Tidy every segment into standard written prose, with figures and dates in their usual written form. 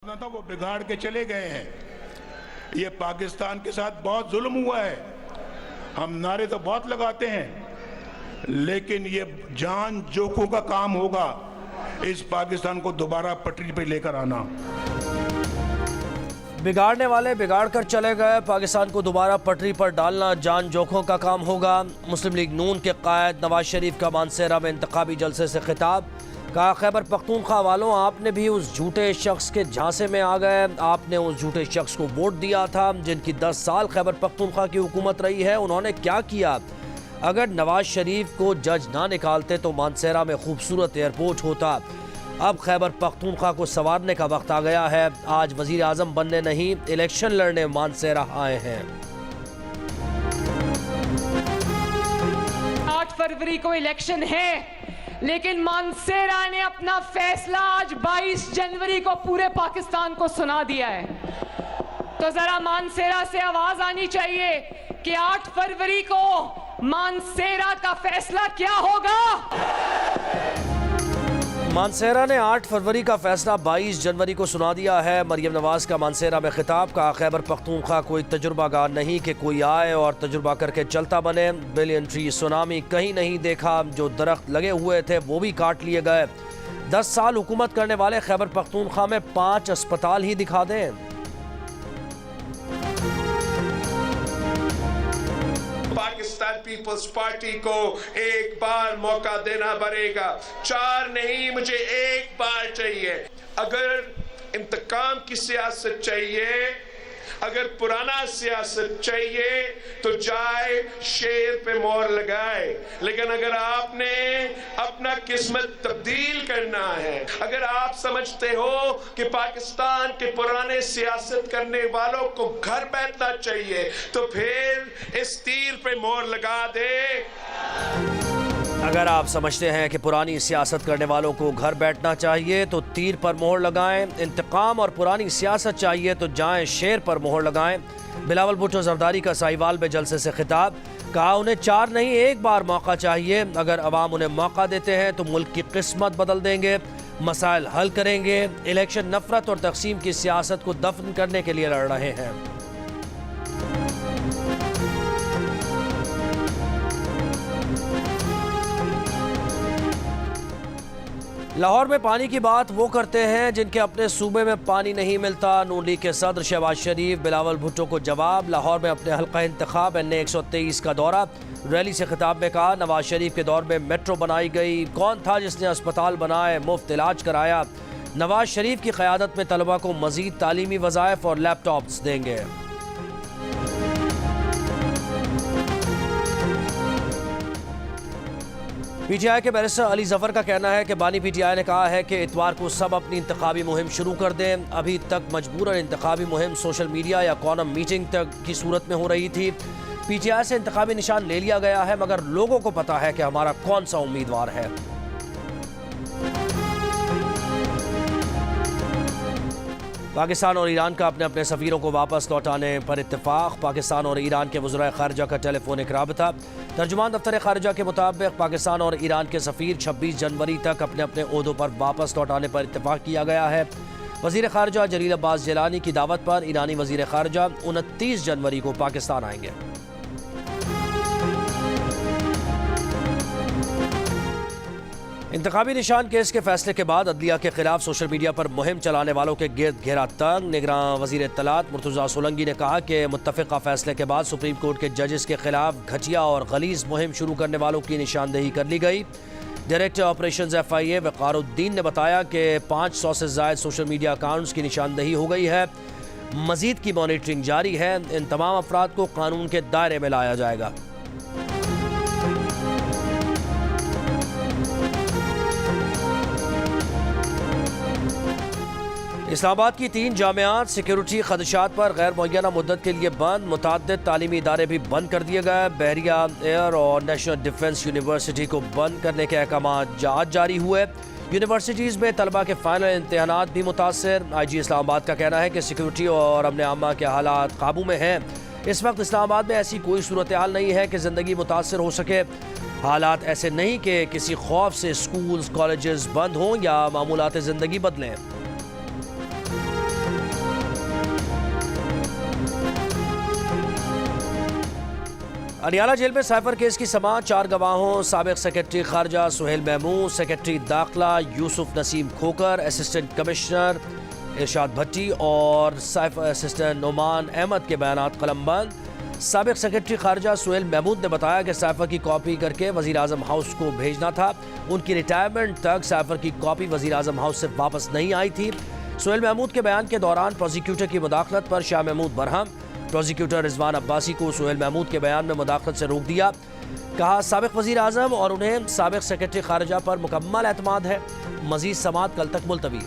था वो बिगाड़ के चले गए हैं। ये पाकिस्तान के साथ बहुत जुल्म हुआ है। हम नारे तो बहुत लगाते हैं, लेकिन ये जान जोखों का काम होगा इस पाकिस्तान को दोबारा पटरी पे लेकर आना। बिगाड़ने वाले बिगाड़ कर चले गए, पाकिस्तान को दोबारा पटरी पर डालना जान जोखों का काम होगा। मुस्लिम लीग नून के कायद नवाज शरीफ का मानसेरा में इंतखाबी जलसे से खिताब। कहा, खैबर पख्तूनख्वा वालों, आपने भी उस झूठे शख्स के झांसे में आ गए। आपने उस झूठे शख्स को वोट दिया था जिनकी 10 साल खैबर पख्तूनख्वा की हुकूमत रही है। उन्होंने क्या किया? अगर नवाज शरीफ को जज ना निकालते तो मानसेरा में खूबसूरत एयरपोर्ट होता। अब खैबर पख्तूनख्वा को संवारने का वक्त आ गया है। आज वजीर आजम बनने नहीं, इलेक्शन लड़ने मानसेरा आए हैं। 8 फरवरी को इलेक्शन है, लेकिन मानसेरा ने अपना फैसला आज 22 जनवरी को पूरे पाकिस्तान को सुना दिया है। तो जरा मानसेरा से आवाज आनी चाहिए कि 8 फरवरी को मानसेरा का फैसला क्या होगा। मानसेरा ने 8 फरवरी का फैसला 22 जनवरी को सुना दिया है। मरियम नवाज का मानसेरा में खिताब। का खैबर पख्तूनख्वा कोई तजुर्बागार नहीं कि कोई आए और तजुर्बा करके चलता बने। बिलियन ट्री सुनामी कहीं नहीं देखा, जो दरख्त लगे हुए थे वो भी काट लिए गए। 10 साल हुकूमत करने वाले खैबर पख्तूनख्वा में 5 अस्पताल ही दिखा दें। पाकिस्तान पीपल्स पार्टी को एक बार मौका देना पड़ेगा। 4 नहीं, मुझे एक बार चाहिए। अगर इंतकाम की सियासत चाहिए, अगर पुराना सियासत चाहिए तो जाए शेर पे मोहर लगाए। लेकिन अगर आपने अपना किस्मत तब्दील करना है, अगर आप समझते हो कि पाकिस्तान के पुराने सियासत करने वालों को घर बैठना चाहिए, तो फिर इस तीर पे मोहर लगा दे। अगर आप समझते हैं कि पुरानी सियासत करने वालों को घर बैठना चाहिए तो तीर पर मोहर लगाएं। इंतकाम और पुरानी सियासत चाहिए तो जाएं शेर पर मोहर लगाएं। बिलावल भुट्टो जरदारी का साहिवाल में जलसे से खिताब। कहा, उन्हें 4 नहीं एक बार मौका चाहिए। अगर अवाम उन्हें मौका देते हैं तो मुल्क की किस्मत बदल देंगे, मसाइल हल करेंगे। इलेक्शन नफरत और तकसीम की सियासत को दफन करने के लिए लड़ रहे हैं। लाहौर में पानी की बात वो करते हैं जिनके अपने सूबे में पानी नहीं मिलता। नून लीग के सदर शहबाज शरीफ बिलावल भुट्टो को जवाब। लाहौर में अपने हल्का इंतखाब NA 123 का दौरा। रैली से खिताब में कहा, नवाज शरीफ के दौर में मेट्रो बनाई गई। कौन था जिसने अस्पताल बनाए, मुफ्त इलाज कराया? नवाज शरीफ की क़यादत में तलबा को मजीद तालीमी वज़ाइफ और लैपटॉप्स देंगे। PTI के बैरिस्टर अली जफर का कहना है कि बानी PTI ने कहा है कि इतवार को सब अपनी इंतखाबी मुहिम शुरू कर दें। अभी तक मजबूरन इंतखाबी मुहिम सोशल मीडिया या कॉलम मीटिंग तक की सूरत में हो रही थी। PTI से इंतखाबी निशान ले लिया गया है, मगर लोगों को पता है कि हमारा कौन सा उम्मीदवार है। पाकिस्तान और ईरान का अपने अपने सफ़ीरों को वापस लौटाने पर इत्तेफाक। पाकिस्तान और ईरान के वज़राए ख़ारिजा का टेलीफोनिक राबता। तर्जुमान दफ्तर ख़ारिजा के मुताबिक पाकिस्तान और ईरान के सफ़ीर 26 जनवरी तक अपने अपने ओहदों पर वापस लौटाने पर इत्तेफाक किया गया है। वज़ीर ख़ारिजा जलील अब्बास जिलानी की दावत पर ईरानी वज़ीर ख़ारिजा 29 जनवरी को पाकिस्तान आएंगे। इंतखाबी निशान केस के फैसले के बाद अदलिया के खिलाफ सोशल मीडिया पर मुहिम चलाने वालों के गिर्द घेरा तंग। निगरान वज़ीर इत्तलात मुर्तज़ा सोलंकी ने कहा कि मुत्तफ़िक़ा फैसले के बाद सुप्रीम कोर्ट के जजेस के खिलाफ घटिया और गलीज़ मुहिम शुरू करने वालों की निशानदेही कर ली गई। डायरेक्टर ऑपरेशंस FIA वक़ारुद्दीन ने बताया कि 500 से ज़ायद सोशल मीडिया अकाउंट्स की निशानदेही हो गई है। मज़ीद की मॉनिटरिंग जारी है। इन तमाम अफराद को कानून के दायरे में लाया जाएगा। इस्लामाबाद की 3 जामियात सिक्योरिटी खदशात पर गैर मुअय्यना मुद्दत के लिए बंद। मुतअद्दिद तालीमी इदारे भी बंद कर दिए गए। बहरिया, एयर और नेशनल डिफेंस यूनिवर्सिटी को बंद करने के अहकाम आज जारी हुए। यूनिवर्सिटीज़ में तलबा के फाइनल इम्तहानात भी मुतासर। IG इस्लामाबाद का कहना है कि सिक्योरिटी और अमन आमा के हालात काबू में हैं। इस वक्त इस्लामाबाद में ऐसी कोई सूरत हाल नहीं है कि ज़िंदगी मुतासर हो सके। हालात ऐसे नहीं कि किसी खौफ से स्कूल्स कॉलेजेस बंद हों या मामूलात ज़िंदगी बदलें। अनियाला जेल में साइफर केस की समाअत 4 गवाहों साबिक सेक्रेटरी खारजा सुहेल महमूद, सेक्रेटरी दाखिला यूसुफ नसीम खोकर, असिस्टेंट कमिश्नर इरशाद भट्टी और साइफर असिस्टेंट नोमान अहमद के बयानात कलमबंद। साबिक सेक्रेटरी खारजा सुहेल महमूद ने बताया कि साइफर की कॉपी करके वज़ीर आज़म हाउस को भेजना था। उनकी रिटायरमेंट तक साइफर की कॉपी वज़ीर आज़म हाउस से वापस नहीं आई थी। सुहेल महमूद के बयान के दौरान प्रोसिक्यूटर की मुदाखलत पर शाह महमूद बरहम। प्रोसिक्यूटर रिजवान अब्बासी को सुहेल महमूद के बयान में मुदाखलत से रोक दिया। कहा साबिक वज़ीर आज़म और उन्हें साबिक सेक्रेटरी खारजा पर मुकम्मल एतमाद है। मज़ीद समाअत कल तक मुलतवी।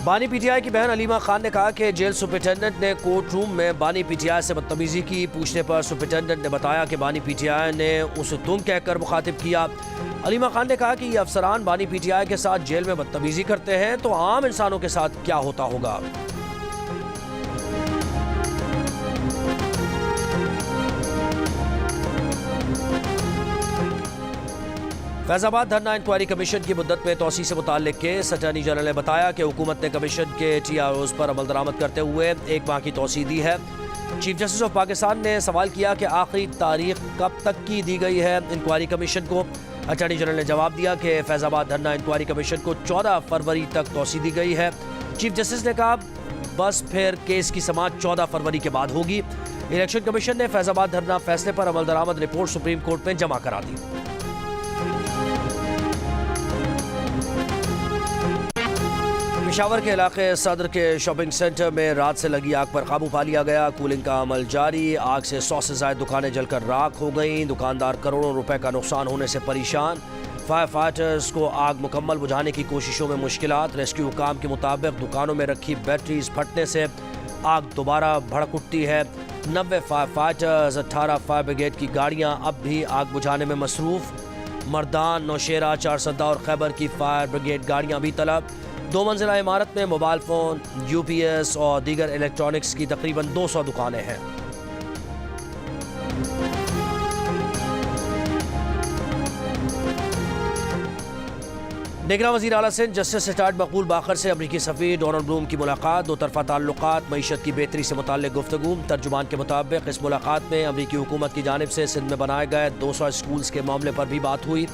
बानी पीटीआई की बहन अलीमा खान ने कहा कि जेल सुपरिटेंडेंट ने कोर्ट रूम में बानी पीटीआई से बदतमीजी की। पूछने पर सुपरिटेंडेंट ने बताया कि बानी पीटीआई ने उसे तुम कहकर मुखातिब किया। अलीमा खान ने कहा कि ये अफसरान बानी पीटीआई के साथ जेल में बदतमीजी करते हैं तो आम इंसानों के साथ क्या होता होगा। फैजाबाद धरना इंक्वायरी कमीशन की मुद्दत में तोसी से मुताल्लिक केस। अटॉर्नी जनरल ने बताया कि हुकूमत ने कमीशन के TROs पर अमल दरामद करते हुए 1 माह की तोसी दी है। चीफ जस्टिस ऑफ पाकिस्तान ने सवाल किया कि आखिरी तारीख कब तक की दी गई है इंक्वायरी कमीशन को। अटॉर्नी जनरल ने जवाब दिया कि फैजाबाद धरना इंक्वायरी कमीशन को 14 फरवरी तक तोसी दी गई है। चीफ जस्टिस ने कहा बस फिर केस की समाअत 14 फरवरी के बाद होगी। इलेक्शन कमीशन ने फैजाबाद धरना फैसले पर अमल दरामद रिपोर्ट सुप्रीम कोर्ट में जमा करा दी। पेशावर के इलाके सदर के शॉपिंग सेंटर में रात से लगी आग पर काबू पा लिया गया। कूलिंग का अमल जारी। आग से 100 से ज्यादा दुकानें जलकर राख हो गईं। दुकानदार करोड़ों रुपए का नुकसान होने से परेशान। फायर फाइटर्स को आग मुकम्मल बुझाने की कोशिशों में मुश्किलात। रेस्क्यू हुकाम के मुताबिक दुकानों में रखी बैटरीज फटने से आग दोबारा भड़क उठती है। 90 फायर फाइटर्स, 18 फायर ब्रिगेड की गाड़ियाँ अब भी आग बुझाने में मसरूफ। मर्दान, नौशेरा, चारसद्दा और खैबर की फायर ब्रिगेड गाड़ियाँ भी तलब। 2 मंजिला इमारत में मोबाइल फ़ोन, UPS और दीगर इलेक्ट्रॉनिक्स की तकरीबन 200 दुकानें हैं। निगरान वज़ीर आला सिंध जस्टिस रिटायर्ड मकबूल बाकर से अमरीकी सफ़ीर डोनाल्ड ब्लूम की मुलाकात। 2 तरफ़ा ताल्लुकात, मईशत की बेहतरी से मुताल्लिक़ गुफ्तगू। तर्जुमान के मुताबिक इस मुलाकात में अमरीकी हुकूमत की जानिब से सिंध में बनाए गए 200 स्कूल्स के मामले पर भी बात हुई।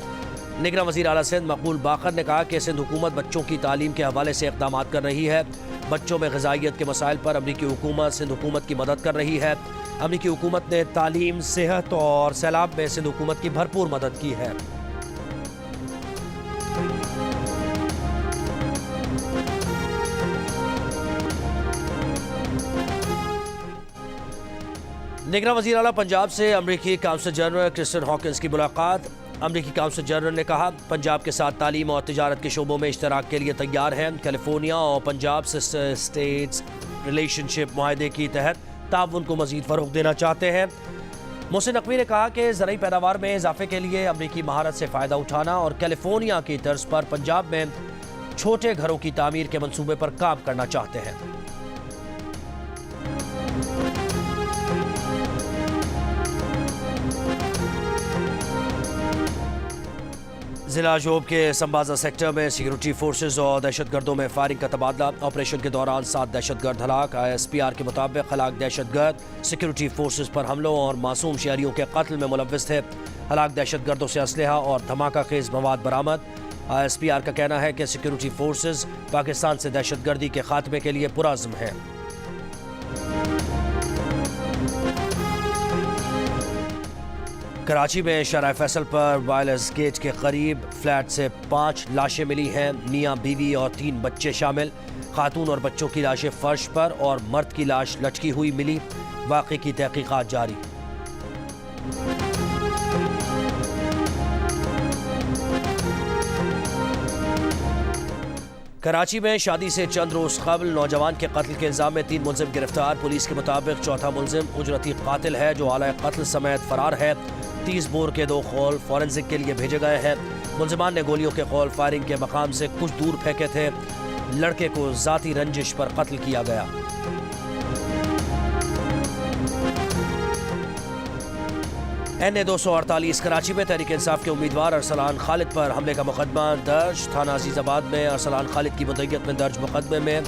निगरान वज़ीर आला सिंध मकबूल बाकर ने कहा कि सिंध हुकूमत बच्चों की तालीम के हवाले से इक़दाम कर रही है। बच्चों में ग़िज़ाइयत के मसाइल पर अमरीकी हुकूमत सिंध हुकूमत की मदद कर रही है। अमरीकी हुकूमत ने तालीम, सेहत और सैलाब में सिंध हुकूमत की भरपूर मदद की है। निगरान वज़ीर आला पंजाब से अमरीकी काउंसल जनरल क्रिस्टियन हॉकिंस की मुलाकात। अमरीकी काउंसल जनरल ने कहा पंजाब के साथ तालीम और तिजारत के शोबों में इश्तराक के लिए तैयार है। कैलिफोर्निया और पंजाब सिस्टर स्टेट्स रिलेशनशिप मुआहदे के तहत ताउन को मज़ीद फ़रोग़ देना चाहते हैं। मोहसिन नकवी ने कहा कि ज़रई पैदावार में इजाफे के लिए अमरीकी महारत से फ़ायदा उठाना और कैलिफोर्निया की तर्ज पर पंजाब में छोटे घरों की तामीर के मंसूबे पर काम करना चाहते हैं। जिला शोब के संबाजा सेक्टर में सिक्योरिटी फोर्सेज और दहशतगर्दों में फायरिंग का तबादला। ऑपरेशन के दौरान 7 दहशतगर्द हलाक। ISPR के मुताबिक हलाक दहशतगर्द सिक्योरिटी फोर्सेज पर हमलों और मासूम शहरियों के कत्ल में मुलव्विस थे। हलाक दहशतगर्दों से असलहा और धमाका खेज मवाद बरामद। ISPR का कहना है कि सिक्योरिटी फोर्सेज पाकिस्तान से दहशतगर्दी के खात्मे के लिए पुरअज़्म हैं। कराची में शराय फैसल पर वायरलेस गेट के करीब फ्लैट से 5 लाशें मिली हैं। मियाँ, बीवी और 3 बच्चे शामिल। खातून और बच्चों की लाशें फर्श पर और मर्द की लाश लटकी हुई मिली। वाक़े की तहकीकात जारी। कराची में शादी से चंद रोज कबल नौजवान के कत्ल के इल्जाम में 3 मुलजिम गिरफ्तार। पुलिस के मुताबिक चौथा मुलजिम उजरती कातिल है जो आला कत्ल समेत फरार है। 30 बोर के 2 खौल फॉरेंसिक के लिए भेजे गए हैं। मुलजिमान ने गोलियों के खौल फायरिंग के मकाम से कुछ दूर फेंके थे। लड़के को जाती रंजिश पर कत्ल किया गया। NA-248 कराची में तहरीक इंसाफ के उम्मीदवार अरसलान खालिद पर हमले का मुकदमा दर्ज। थाना अजीजाबाद में अरसलान खालिद की मुद्दईयत में दर्ज मुकदमे में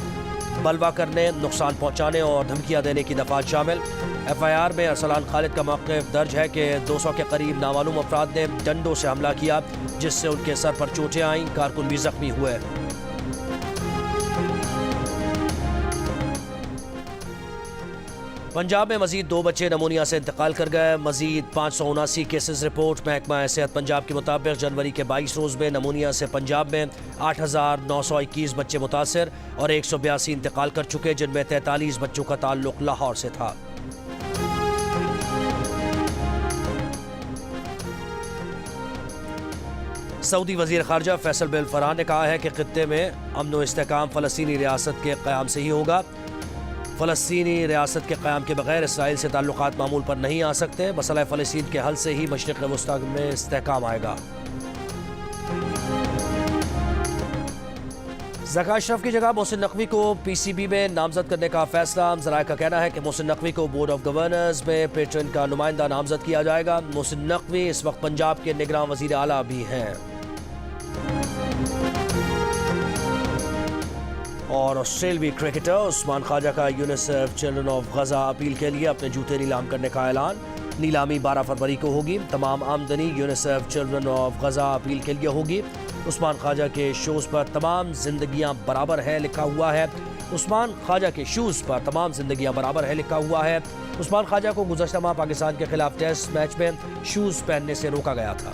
बलवा करने, नुकसान पहुंचाने और धमकियां देने की दफात शामिल। FIR में अरसलान खालिद का मौक़िफ़ दर्ज है कि 200 के करीब नामालूम अफराद ने डंडों से हमला किया, जिससे उनके सर पर चोटें आईं, कारकुन भी जख्मी हुए। पंजाब में मजीद 2 बच्चे नमूनिया से इंतकाल कर गए। मजीद 579 केसेस रिपोर्ट। महकमा सेहत पंजाब के मुताबिक जनवरी के 22 रोज़ में नमूनिया से पंजाब में 8,921 बच्चे मुतासर और 182 इंतकाल कर चुके, जिनमें 43 बच्चों का ताल्लुक लाहौर से था। सऊदी वज़ीर ख़ारजा फैसल बिन फरहान ने कहा है कि खित्ते में अमन व इस्तेहकाम फ़लस्तीनी रियासत के क़याम से ही होगा। फ़लस्तीनी रियासत के क़याम के बगैर इसराइल से ताल्लुकात मामूल पर नहीं आ सकते। मसला फ़लस्तीन के हल से ही मशरिक़ वस्ता में इस्तेहकाम आएगा। ज़का अशरफ की जगह मोहसिन नकवी को PCB में नामजद करने का फैसला। ज़राए का कहना है कि मोहसिन नकवी को बोर्ड ऑफ गवर्नर्स में पेट्रन का नुमाइंदा नामजद किया जाएगा। मोहसिन नकवी इस वक्त पंजाब के निगरान वज़ीर आला भी हैं। और ऑस्ट्रेलवी क्रिकेटर उस्मान ख्वाजा का UNICEF children of Gaza appeal के लिए अपने जूते नीलाम करने का ऐलान। नीलामी 12 फरवरी को होगी। तमाम आमदनी UNICEF children of Gaza appeal के लिए होगी। उस्मान ख्वाजा के शूज़ पर तमाम जिंदगियां बराबर है लिखा हुआ है। उस्मान ख्वाजा के शूज़ पर तमाम जिंदगियां बराबर है लिखा हुआ है। उस्मान ख्वाजा को गुज़श्ता माह पाकिस्तान के खिलाफ टेस्ट मैच में शूज़ पहनने से रोका गया था।